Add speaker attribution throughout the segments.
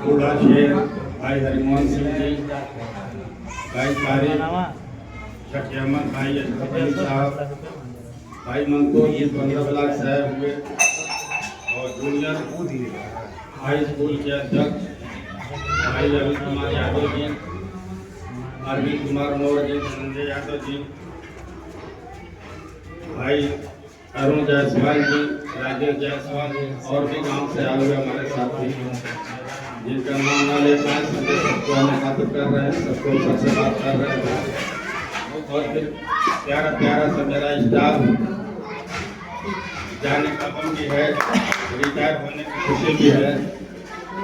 Speaker 1: बूढ़ा शेर भाई हरिमोहन सिंह जी, भाई तारिक, शकी अहमद भाई अशरफ अली साहब, भाई मंसूर जी 15 लाख साहब हुए और जूनियर हाई स्कूल के अध्यक्ष भाई अरुण कुमार यादव जी, अरविंद कुमार मौर्य जी, संजय यादव जी, भाई अरुण जायसवाल जी, राजेश जायसवाल और भी गांव से आए हुए हमारे साथी जिनका नाम ना ले पाए सबको हम खातिर कर रहे हैं, सबको सबसे बात कर रहे हैं। और फिर प्यारा प्यारा सा मेरा स्टाफ जाने का गम भी है, रिटायर होने की खुशी भी है।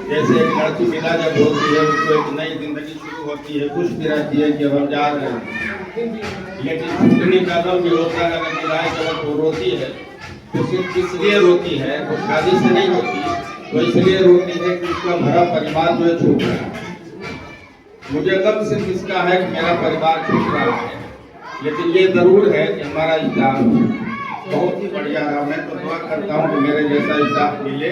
Speaker 1: जैसे एक लड़की विदा जब होती है उसको एक नई जिंदगी शुरू होती है, खुश भी रहती है कि अब हम जा रहे हैं, लेकिन छुट्टी का गम भी होता है। अगर विदाई जब वो रोती है तो सिर्फ इसलिए रोती है, वो शादी से नहीं होती, तो इसलिए रोती है कि उसका भरा परिवार जो है छूट रहा है। मुझे गम सिर्फ इसका है कि मेरा परिवार छूट रहा है, लेकिन ये जरूर है कि हमारा स्टाफ बहुत ही बढ़िया रहा। मैं तो दुआ करता हूँ कि मेरे जैसा स्टाफ मिले।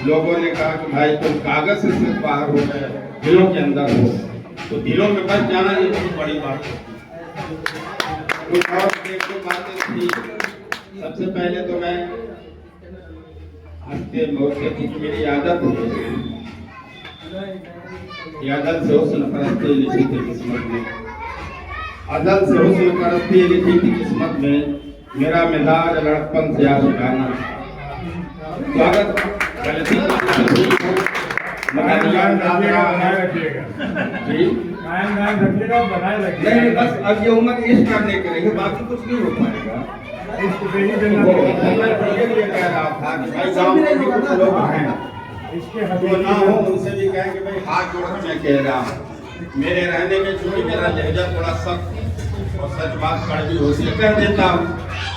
Speaker 1: लोगों ने कहा कि भाई तुम कागज से सिर्फ बाहर हो गए, दिलों के अंदर हो, तो दिलों में बच जाना ये बहुत बड़ी बात है। कुछ और एक दो बातें थी। सबसे पहले तो मैं आपके मौके की मेरी आदत है, आदत से हुस्न परस्ती लिखी थी किस्मत में, अदल से हुस्न परस्ती लिखी थी किस्मत में, मेरा मिजाज लड़कपन से आशिकाना। स्वागत गलती नहीं, बस अब ये उम्र इश्क करने के लिए, बाकी कुछ नहीं हो पाएगा। कह रहा था कि भाई गाँव में भी कुछ लोग हैं जो ना हो उनसे भी कहें कि भाई हाथ जोड़ मैं कह रहा हूँ। मेरे रहने में चूंकि मेरा लहजा थोड़ा सख्त और सच बात कड़वी होती है, कह देता हूँ,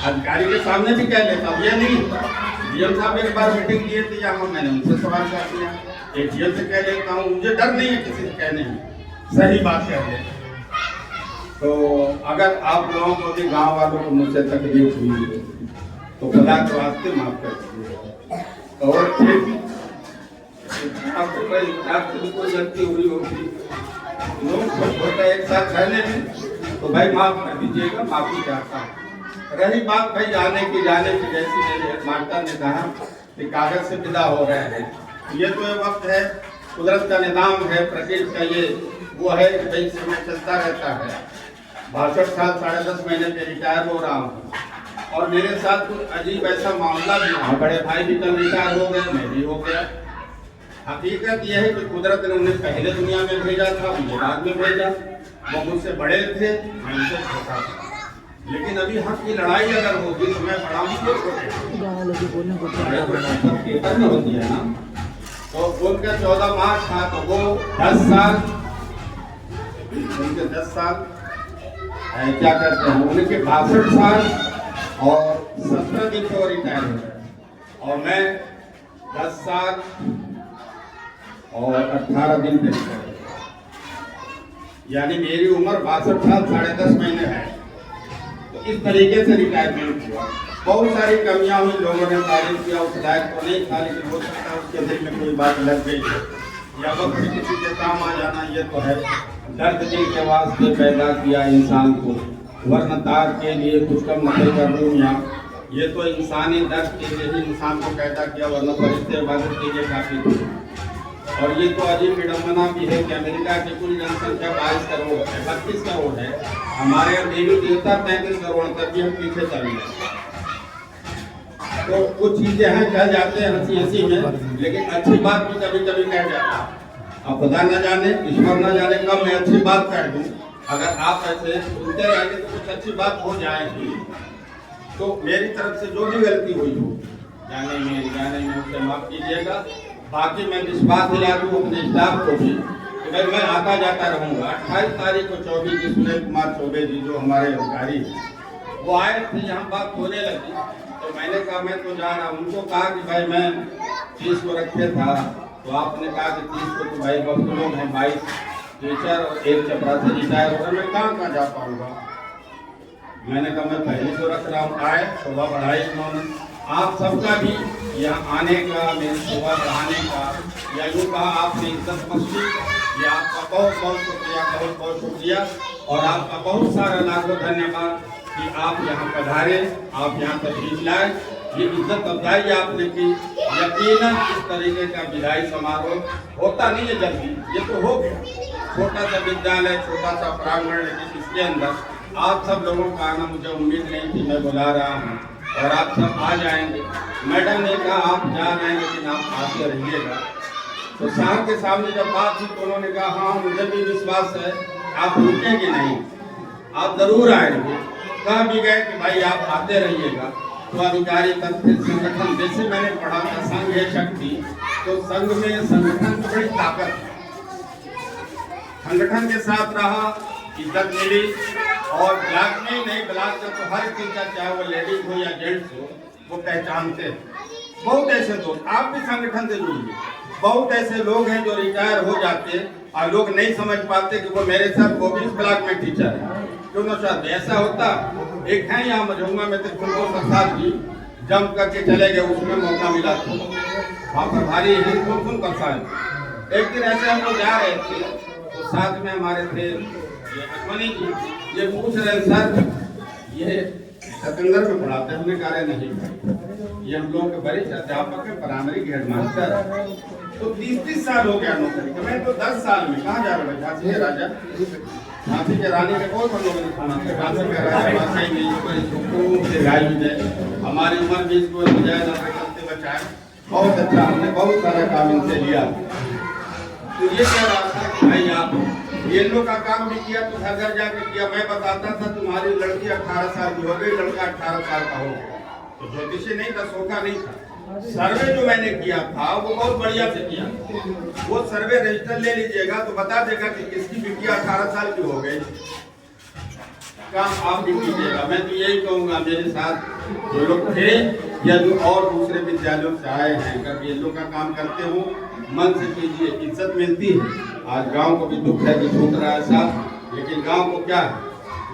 Speaker 1: अधिकारी के सामने भी कह देता हूँ। ये नहीं डीएम साहब एक बार मीटिंग किए थे यहाँ, मैंने उनसे सवाल कर दिया, एक डीएम से कह देता हूँ, मुझे डर नहीं है किसी से कहने में, सही बात कह रहे। तो अगर आप लोगों को भी गांव वालों को मुझसे तकलीफ हुई तो खुदा के वास्ते माफ कर दीजिए। और फिर आपको कोई गलती हुई होगी, लोग सब होता है एक साथ रहने में, तो भाई माफ कर दीजिएगा, माफी चाहता हूँ। रही बात भाई जाने की जैसी मेरे माता ने कहा कि कागज से विदा हो रहे हैं, ये तो ये वक्त है, कुदरत का निजाम है, प्रकृति का ये वो है कि भाई समय चलता रहता है। 62 साल 10.5 महीने पे रिटायर हो रहा हूँ और मेरे साथ कुछ अजीब ऐसा मामला भी हुआ। बड़े भाई भी कल रिटायर हो गए, मैं भी हो गया। हकीकत यह है कि कुदरत ने उन्हें पहले दुनिया में भेजा था, मुझे बाद में भेजा। वो मुझसे बड़े थे, मैं उनसे छोटा था, लेकिन अभी हक की लड़ाई अगर होगी तो मैं बड़ा हूँ, होती है ना। तो उनका 14 मार्च था, तो वो 10 साल, उनके 10 साल क्या कहते हैं, उनके 62 साल और 17 दिन को रिटायर हो गए और मैं 10 साल और 18 दिन पे रिटायर, यानी मेरी उम्र 62 साल 10.5 महीने है। तो इस तरीके से रिटायरमेंट हुआ। बहुत सारी कमियां हुई, लोगों ने तारीफ किया, उस लायक तो नहीं था, लेकिन हो सकता है उसके दिल में कोई बात लग गई या वक्त में किसी के काम आ जाना, ये तो है। दर्द दिल के वास्ते पैदा किया इंसान को, वरना तार के लिए कुछ कम नहीं कर दूंगा। ये तो इंसानी दर्द के लिए ही इंसान को पैदा किया, वरना फरिश्ते इबादत के लिए काफी थे। और ये तो अजीब विडम्बना भी है कि अमेरिका की कुल जनसंख्या 22 करोड़ है, 32 करोड़ है, हमारे यहाँ देवी देवता 33 करोड़, तक भी हम पीछे चल रहे। तो कुछ चीजें हैं कह जाते हैं हंसी हंसी में, लेकिन अच्छी बात भी कभी कभी कह जाता है। अब खुदा न जाने, ईश्वर न जाने कब मैं अच्छी बात कह दूं। अगर आप ऐसे सुनते रहेंगे तो कुछ अच्छी बात हो जाएगी। तो मेरी तरफ से जो भी गलती हुई हो जाने में उसे माफ कीजिएगा। बाकी मैं विश्वास दिला दूँ अपने स्टाफ को भी कि भाई मैं आता जाता रहूँगा। 28 तारीख को 24 जी सुनील कुमार चौबे जी जो हमारे अधिकारी वो आए थे, यहाँ बात होने लगी तो मैंने कहा मैं तो जा रहा हूँ। उनको कहा कि भाई मैं 30 को रखे था, तो आपने कहा कि 30 को तो भाई बहुत लोग हैं, 22 टीचर और 1 चपरासी रिटायर हो गए, मैं कहाँ जा पाऊँगा। मैंने कहा मैं पहले तो रख रहा हूँ। आए शोभा बढ़ाई उन्होंने, आप सबका भी यहाँ आने का, मेरी सेवा बढ़ाने का, या यूँ कहा आपने इज्जत बख्शी, ये आपका बहुत बहुत शुक्रिया, बहुत बहुत शुक्रिया। और आपका बहुत सारा लाखों धन्यवाद कि आप यहाँ पधारे, आप यहाँ तशरीफ लाए, ये इज्जत अफजाई आपने की। यकीनन इस तरीके का विदाई समारोह होता नहीं है जल्दी, ये तो हो गया, छोटा सा विद्यालय, छोटा सा प्रांगण, लेकिन इसके अंदर आप सब लोगों का आना मुझे उम्मीद नहीं थी। मैं बुला रहा हूँ और आप सब आ जाएंगे। मैडम ने कहा आप जा रहे हैं लेकिन आप आते रहिएगा। तो साहब के सामने जब बात थी तो उन्होंने कहा हाँ मुझे भी विश्वास है आप रुकेंगे नहीं, आप जरूर आएंगे। कह भी गए कि भाई आप आते रहिएगा। तो अधिकारी तंत्र संगठन, जैसे मैंने पढ़ा था संघ है शक्ति, तो संघ में संगठन की बड़ी ताकत है। संगठन के साथ रहा, इज्जत मिली, और ब्लॉक में ही नहीं, ब्लॉक में तो हर टीचर चाहे वो लेडीज हो या जेंट्स हो वो पहचानते हैं। बहुत ऐसे दोस्त, आप भी संगठन से जुड़िए। बहुत ऐसे लोग हैं जो रिटायर हो जाते और लोग नहीं समझ पाते कि वो मेरे साथ 24 ब्लॉक में टीचर है, क्यों ना शायद ऐसा होता। एक है यहाँ मझौंगा में तो प्रसाद जी जम करके चले गए, उसमें मौका मिला था वहाँ पर भारी हिंदुन प्रसाद। एक दिन ऐसे हम लोग जा रहे थे तो साथ में हमारे थे ये अश्वनी जी, ये पूछ रहे सर ये सतंगर में पढ़ाते, हमने कहा नहीं, ये हम लोग के वरिष्ठ अध्यापक है, प्राइमरी के हेडमास्टर। तो 30-30 साल हो गया नौकरी का, मैं तो 10 साल में। कहाँ जा रहे हो? झांसी के राजा, झांसी के रानी के बहुत हम लोगों ने सुना था, झांसी के राजा हमारी उम्र भी इसको करते बचाए। बहुत अच्छा, हमने बहुत सारा काम इनसे लिया। तो ये कह रहा था कि भाई आप ये लोग का काम भी किया तो घर घर जाके किया। मैं बताता था तुम्हारी लड़की 18 साल की हो गई, लड़का 18 साल का हो गया, तो ज्योतिषी नहीं था, सोखा नहीं था। सर्वे जो मैंने किया था वो बहुत बढ़िया से किया। वो सर्वे रजिस्टर ले लीजिएगा तो बता देगा कि किसकी बिटिया 18 साल की हो गई। काम आप भी कीजिएगा। मैं तो यही कहूँगा, मेरे साथ जो लोग थे या जो और दूसरे विद्यालयों से आए हैं, अगर ये लोग का काम करते हो मन से कीजिए, इज्जत मिलती है। आज गांव को भी दुख है कि छूट रहा है साहब, लेकिन गांव को क्या है।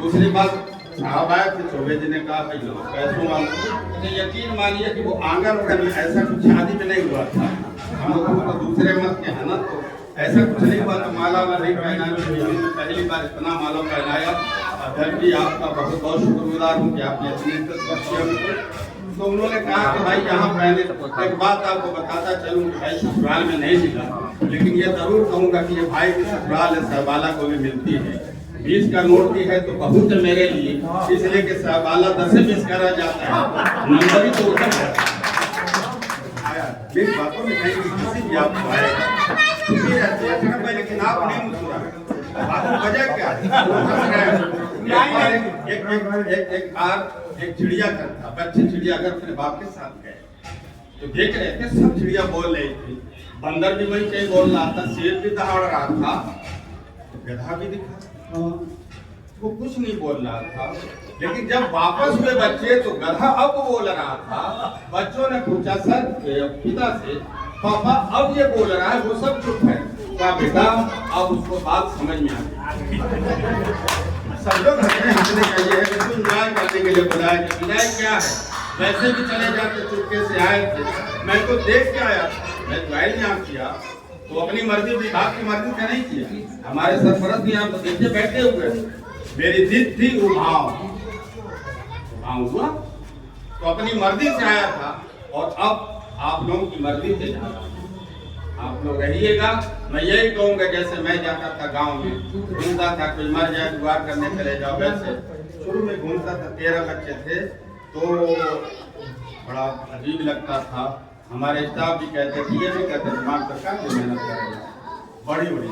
Speaker 1: दूसरी बात, साहब आए थे, चौबे जी ने कहा भाई लो पैसों वाला, तो यकीन मानिए कि वो आंगन में ऐसा कुछ शादी में नहीं हुआ था। हम लोगों को दूसरे मत के है ना, तो ऐसा कुछ नहीं हुआ। तो माला नहीं पहनाया, पहली बार इतना माला पहनाया। अध्यक्ष जी आपका बहुत बहुत शुक्रगुजार हूँ कि आपने इतनी इज्जत बख्शी। तो उन्होंने कहा कि भाई यहाँ पहले एक बात आपको बताता चलूँ कि भाई ससुराल में नहीं मिला, लेकिन ये जरूर कहूँगा कि ये भाई की ससुराल है, सहबाला को भी मिलती है। 20 का नोट भी है तो बहुत है मेरे लिए, इसलिए कि सहबाला 10 से 20 करा जाता है, नंबर ही तो होता है। मेरी बातों में कहीं किसी भी आपको आएगा खुशी रहती है, लेकिन आप नहीं मुस्कुरा, वजह क्या है? एक चिड़ियाघर था, बच्चे चिड़ियाघर अपने बाप के साथ गए तो देख रहे थे सब चिड़िया बोल रही थी। बंदर भी वही कहीं बोल रहा था, शेर भी दहाड़ रहा था, गधा भी दिखा, वो कुछ नहीं बोल रहा था। लेकिन जब वापस हुए बच्चे तो गधा अब बोल रहा था। बच्चों ने पूछा सर पिता से, पापा अब ये बोल रहा है, वो सब चुप है। क्या बेटा अब उसको बात समझ में आ गई। सब लोग हंसने का ये है कि इंजॉय करने के लिए बुलाया। विदाई क्या है, वैसे भी चले जाते, चुपके से आए थे। मैं तो देख के आया, मैं ज्वाइन यहाँ किया तो अपनी मर्जी, विभाग की मर्जी से नहीं किया। हमारे सरपरस्त यहाँ तो देखिए बैठे हुए, मेरी जिद थी उभाव हुआ तो अपनी मर्जी से आया था। और अब आप लोगों की मर्जी से जा रहा हूं। आप लोग रहिएगा। मैं यही कहूँगा, जैसे मैं जाता था गांव में, घूमता था, कोई मर जाए दुआ करने चले जाओ, वैसे शुरू में घूमता था। 13 बच्चे थे तो बड़ा अजीब लगता था। हमारे स्टाफ भी कहते थे, ये भी कहते दिमाग पर क्या मेहनत कर रहे बड़ी बड़ी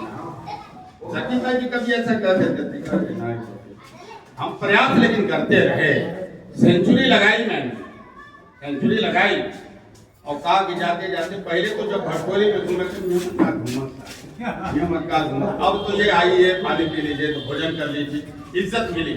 Speaker 1: सचिन भाई जी कभी ऐसा कहते थे। हम प्रयास लेकिन करते रहे। सेंचुरी लगाई मैंने, सेंचुरी लगाई और कहा कि जाते जाते पहले तो जब भटकोली में घूमे अब तो ये आई है, पानी पी लीजिए, तो भोजन कर लीजिए, इज्जत मिली।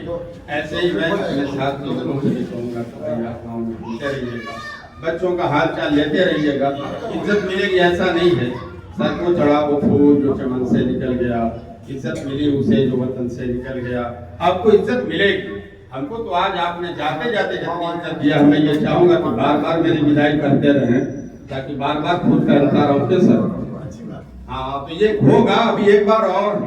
Speaker 1: ऐसे ही मैं अपने साथ लोगों से भी कहूँगा गाँव में घूमते रहिएगा, बच्चों का हाल चाल लेते रहिएगा, इज्जत मिलेगी। ऐसा नहीं है सर को चढ़ा वो फूल जो चमन से निकल गया, इज्जत मिली उसे जो वतन से निकल गया। आपको इज्जत मिलेगी। हमको तो आज आपने जाते जाते जितनी इज्जत दिया, मैं ये चाहूंगा कि बार बार मेरी विदाई करते रहें, ताकि बार बार खुद का अंतर होते सर। हाँ, तो ये होगा अभी एक बार और।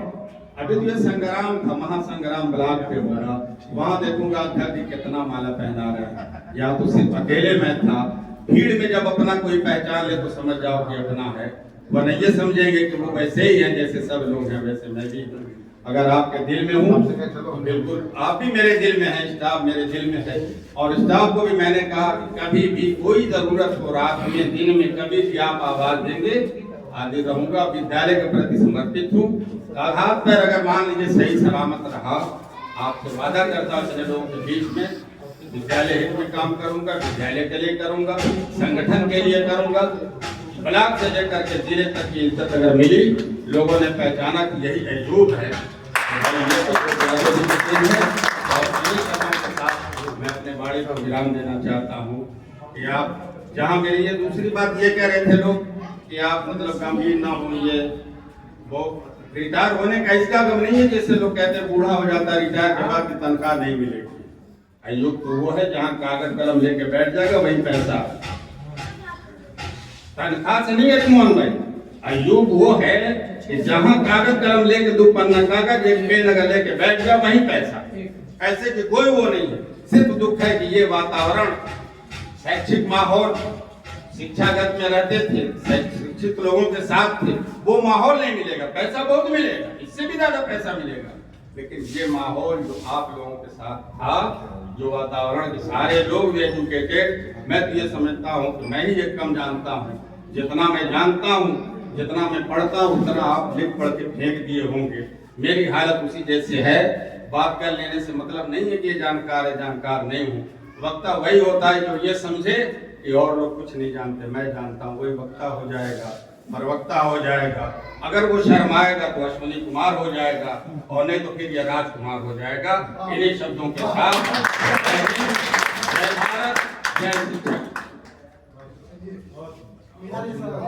Speaker 1: अभी तो ये संग्राम था, महासंग्राम ब्लॉक पे होगा, वहां देखूंगा अध्यक्ष जी कितना माला पहना रहे हैं। या तो सिर्फ अकेले में था, भीड़ में जब अपना कोई पहचान ले तो समझ जाओ कि अपना है, वरना ये समझेंगे कि वो वैसे ही है जैसे सब लोग हैं, वैसे मैं भी हूँ। अगर आपके दिल में हूँ तो बिल्कुल आप भी मेरे दिल में है, स्टाफ मेरे दिल में है। और स्टाफ को भी मैंने कहा कि कभी भी कोई जरूरत हो, रात में दिन में कभी भी आप आवाज देंगे, आगे रहूंगा। विद्यालय के प्रति समर्पित हूँ। हाथ पैर अगर मान लीजिए सही सलामत रहा, आपसे वादा करता हूँ चले लोगों के बीच में विद्यालय हित में काम करूंगा, विद्यालय के लिए करूंगा, संगठन के लिए करूंगा। ब्लॉक से लेकर के जिले तक की इज्जत अगर मिली, लोगों ने पहचाना कि यही अयूब है, मैं अपने बाड़ी को विराम देना चाहता हूँ कि आप जहाँ मेरी ये दूसरी बात ये कह रहे थे लोग कि आप मतलब गंभीर ना होइए, वो रिटायर होने का इसका गम नहीं है जैसे लोग कहते हैं बूढ़ा हो जाता है रिटायर के बाद की तनख्वाह नहीं मिलेगी। अयुग तो वो है जहाँ कागज कलम लेके बैठ जाएगा वही पैसा, तनख्वाह से नहीं है मोहन भाई। अयुग वो है कि जहाँ कागज कलम लेके 2 पन्ना कागज 1 पेन अगर लेके बैठ गया वही पैसा। ऐसे कि कोई वो नहीं है। सिर्फ दुख है कि ये वातावरण, शैक्षिक माहौल, शिक्षागत में रहते थे, शिक्षित लोगों के साथ थे, वो माहौल नहीं मिलेगा। पैसा बहुत मिलेगा, इससे भी ज्यादा पैसा मिलेगा, लेकिन ये माहौल जो आप लोगों के साथ था, जो वातावरण, सारे लोग भी एजुकेटेड, मैं तो ये समझता हूँ कि मैं ही एक कम जानता हूँ। जितना मैं जानता हूँ, जितना मैं पढ़ता हूँ, उतना आप लिख पढ़ के फेंक दिए होंगे। मेरी हालत उसी जैसे है। बात कर लेने से मतलब नहीं है कि ये जानकार है, जानकार नहीं हूँ। वक्ता वही होता है जो ये समझे कि और लोग कुछ नहीं जानते, मैं जानता हूँ, वही वक्ता हो जाएगा, प्रवक्ता हो जाएगा। अगर वो शर्माएगा तो अश्विनी कुमार हो जाएगा, और नहीं तो फिर ये राजकुमार हो जाएगा। इन्हीं शब्दों के साथ जय भारत, जय शिक्षक।